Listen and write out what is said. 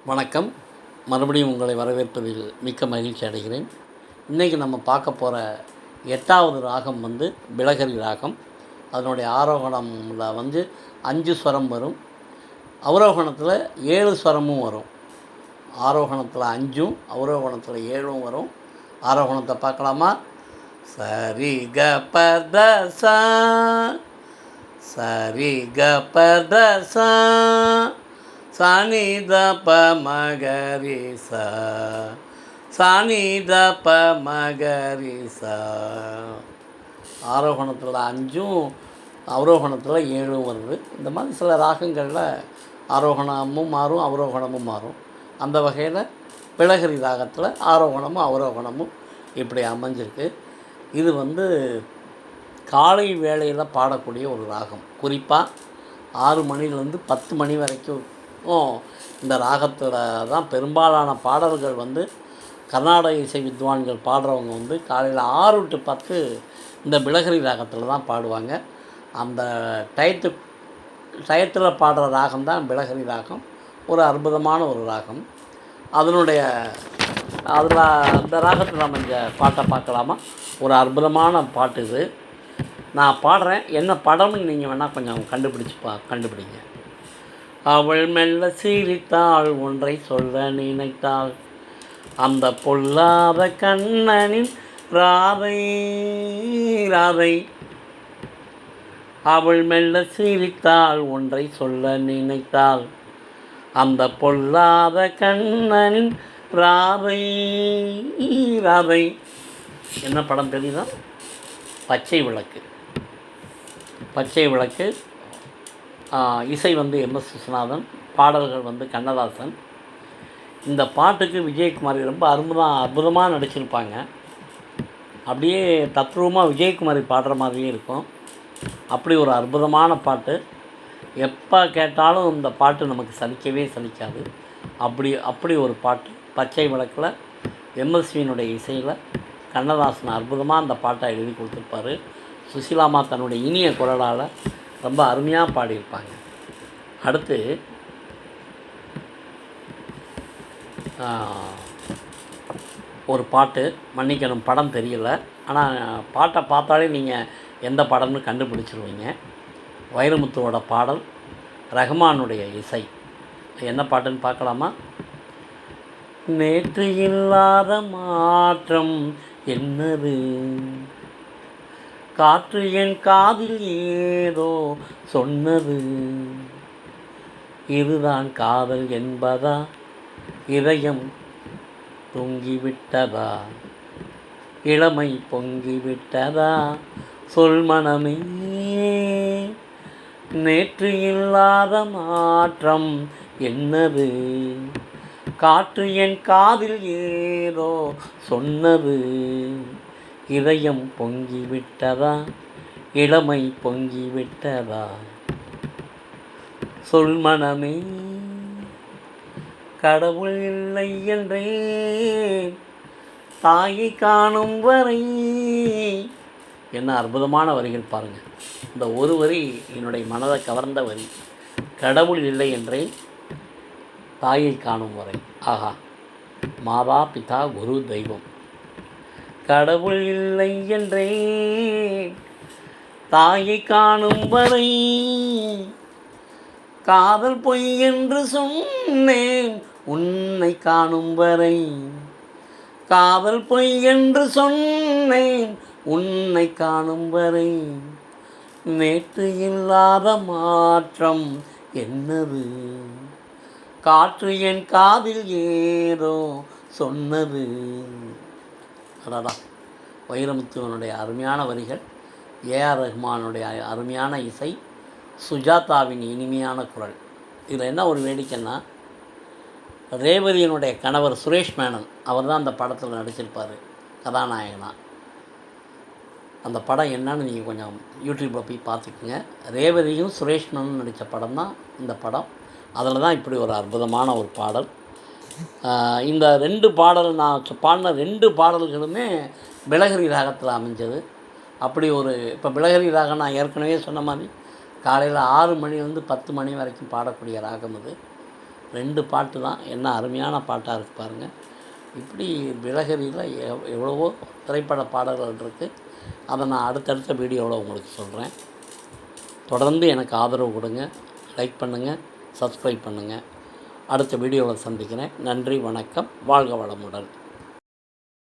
வணக்கம். மறுபடியும் உங்களை வரவேற்பதில் மிக்க மகிழ்ச்சி அடைகிறேன். இன்றைக்கி நம்ம பார்க்க போகிற 8வது ராகம் பிலஹரி ராகம். அதனுடைய ஆரோகணமில் 5 ஸ்வரம் வரும். அவரோகணத்தில் 7 ஸ்வரமும் வரும். ஆரோகணத்தில் 5ம் அவரோகணத்தில் 7ம் வரும். ஆரோகணத்தை பார்க்கலாமா? சரி க ப த ச, சரி க ப த ச, சானி த ப மகரி ச, சானி த ப மகரி ச. ஆரோகணத்தில் 5ம் அவரோகணத்தில் 7ம் வருது. இந்த மாதிரி சில ராகங்களில் ஆரோகணமும் மாறும், அவரோகணமும் மாறும். அந்த வகையில் பிலஹரி ராகத்தில் ஆரோகணமும் அவரோகணமும் இப்படி அமைஞ்சிருக்கு. இது காலை வேளையில் பாடக்கூடிய ஒரு ராகம். குறிப்பாக 6 மணிலேருந்து 10 மணி வரைக்கும் இந்த ராகத்தில் தான் பெரும்பாலான பாடல்கள் கர்நாடக இசை வித்வான்கள் பாடுறவங்க காலையில் 6 to 10 இந்த பிலஹரி ராகத்தில் தான் பாடுவாங்க. அந்த டயத்தில் பாடுற ராகம் தான் பிலஹரி ராகம். ஒரு அற்புதமான ஒரு ராகம். அதில் அந்த ராகத்தில் நம்ம இந்த பாட்டை பார்க்கலாமா? ஒரு அற்புதமான பாட்டு இது. நான் பாடுறேன், என்ன படம்னு நீங்கள் வேணால் கொஞ்சம் கண்டுபிடிங்க. அவள் மெல்ல சிரித்தாள், ஒன்றை சொல்ல நினைத்தாள், அந்த பொல்லாத கண்ணனின் ராதை ராதை. அவள் மெல்ல சிரித்தாள், ஒன்றை சொல்ல நினைத்தாள், அந்த பொல்லாத கண்ணனின் ராதை ராதை. என்ன படம் தெரியுதா? பச்சை விளக்கு. பச்சை விளக்கு. இசை எம்.எஸ். விஸ்வநாதன், பாடல்கள் கண்ணதாசன். இந்த பாட்டுக்கு விஜயகுமாரி ரொம்ப அற்புதமாக நடிச்சிருப்பாங்க. அப்படியே தத்ரூபமாக விஜயகுமாரி பாடுற மாதிரியே இருக்கும். அப்படி ஒரு அற்புதமான பாட்டு. எப்போ கேட்டாலும் இந்த பாட்டு நமக்கு சலிக்காது. அப்படி ஒரு பாட்டு. பச்சை விளக்கில் எம்எஸ்வியினுடைய இசையில் கண்ணதாசன் அற்புதமாக அந்த பாட்டை எழுதி கொடுத்துருப்பார். சுசிலாமா தன்னுடைய இனிய குரலால் ரொம்ப அருமையாக பாடியிருப்பாங்க. அடுத்து ஒரு பாட்டு, மன்னிக்கணும் படம் தெரியல, ஆனால் பாட்டை பார்த்தாலே நீங்கள் எந்த படம்னு கண்டுபிடிச்சிருவீங்க. வைரமுத்துவோட பாடல், ரஹ்மானுடைய இசை. என்ன பாட்டுன்னு பார்க்கலாமா? நேற்று இல்லாத மாற்றம் என்னது, காற்று என் காதில் ஏதோ சொன்னது, இதுதான் காதல் என்பதா, இதயம் தூங்கிவிட்டதா, இளமை பொங்கிவிட்டதா, சொல் மனமே. நேற்று இல்லாத மாற்றம் என்னது, காற்று என் காதில் ஏதோ சொன்னது, இதயம் பொங்கிவிட்டதா, இளமை பொங்கிவிட்டதா, சொல் மனமே. கடவுள் இல்லை என்றேன் தாயை காணும் வரை. என்ன அற்புதமான வரிகள் பாருங்கள். இந்த ஒரு வரி என்னுடைய மனதை கவர்ந்த வரி. கடவுள் இல்லை என்றேன் தாயை காணும் வரை. ஆஹா, மாதா பிதா குரு தெய்வம். கடவுள் இல்லை என்றேன் தாயை காணும் வரை, காதல் பொய் என்று சொன்னேன் உன்னை காணும் வரை, காதல் பொய் என்று சொன்னேன் உன்னை காணும் வரை, நேற்று இல்லாத மாற்றம் என்னது, காற்று என் காதில் ஏதோ சொன்னது. அதான் வைரமுத்துவனுடைய அருமையான வரிகள், ஏஆர் ரஹ்மானுடைய அருமையான இசை, சுஜாதாவின் இனிமையான குரல். இதில் என்ன ஒரு வேடிக்கைன்னா, ரேவதியினுடைய கணவர் சுரேஷ் மேனன் அவர் தான் அந்த படத்தில் நடிச்சிருப்பார் கதாநாயகனாக. அந்த படம் என்னன்னு நீங்கள் கொஞ்சம் யூடியூப்பில் போய் பார்த்துக்குங்க. ரேவதியும் சுரேஷ் மேனன் நடித்த படம் தான் இந்த படம். அதில் தான் இப்படி ஒரு அற்புதமான ஒரு பாடல். இந்த 2 பாடல் நான் பாடின 2 பாடல்களுமே பிலஹரி ராகத்தில் அமைஞ்சது. அப்படி ஒரு இப்போ பிலஹரி ராகம் நான் ஏற்கனவே சொன்ன மாதிரி காலையில் 6 மணிலேருந்து 10 மணி வரைக்கும் பாடக்கூடிய ராகம் இது. 2 பாட்டு தான், என்ன அருமையான பாட்டாக இருக்குது பாருங்கள். இப்படி பிலஹரியில் எவ்வளவோ திரைப்பட பாடல்கள் இருக்குது. அதை நான் அடுத்தடுத்த வீடியோவில் உங்களுக்கு சொல்கிறேன். தொடர்ந்து எனக்கு ஆதரவு கொடுங்க, லைக் பண்ணுங்கள், சப்ஸ்கிரைப் பண்ணுங்கள். அடுத்த வீடியோவில் சந்திக்கிறேன். நன்றி, வணக்கம், வாழ்க வளமுடன்.